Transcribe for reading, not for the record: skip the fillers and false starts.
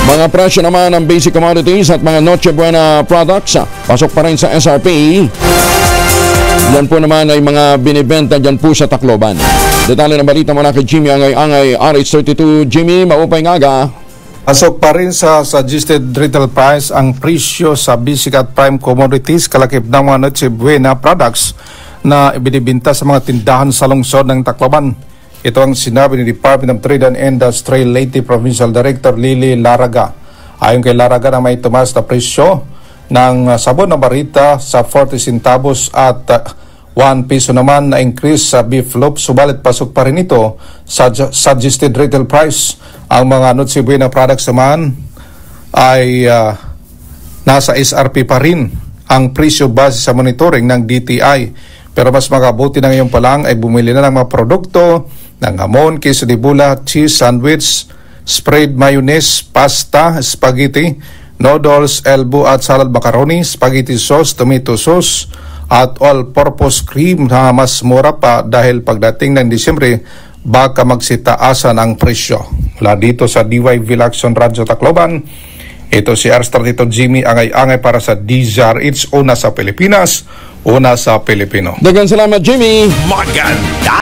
Mga presyo naman ng basic commodities at mga Noche Buena products, pasok pa rin sa SRP. Yan po naman ay mga binibenta dyan po sa Tacloban. Detalye ng balita mula kay Jimmy Angay-Angay, RH32. Jimmy, maupay nga aga. Pasok pa rin sa suggested retail price ang presyo sa basic at prime commodities kalakip ng mga Noche Buena products na ibinibenta sa mga tindahan sa lungsod ng Tacloban. Ito ang sinabi ni Department of Trade and Industry Leyte Provincial Director Lily Laraga. Ayon kay Laraga na may tumaas na presyo ng sabon na barita sa 40 centavos at 1 piso naman na increase sa beef loaf, subalit pasok pa rin ito sa suggested retail price. Ang mga Noche Buena products naman ay nasa SRP pa rin ang presyo base sa monitoring ng DTI. Pero mas makabuti na ngayon pa lang ay bumili na ng mga produkto ng hamon, queso de bula, cheese, sandwich, spread mayonnaise, pasta, spaghetti, noodles, elbow at salad macaroni, spaghetti sauce, tomato sauce at all-purpose cream na mas mura pa dahil pagdating ng Disyembre baka magsitaasan ang presyo. Mula dito sa DYV Lacson Radyo Tacloban, ito si RH32 Jimmy Angay-Angay para sa DZRH, una sa Pilipinas, una sa Pilipino. Daghang salamat, Jimmy. Maganda!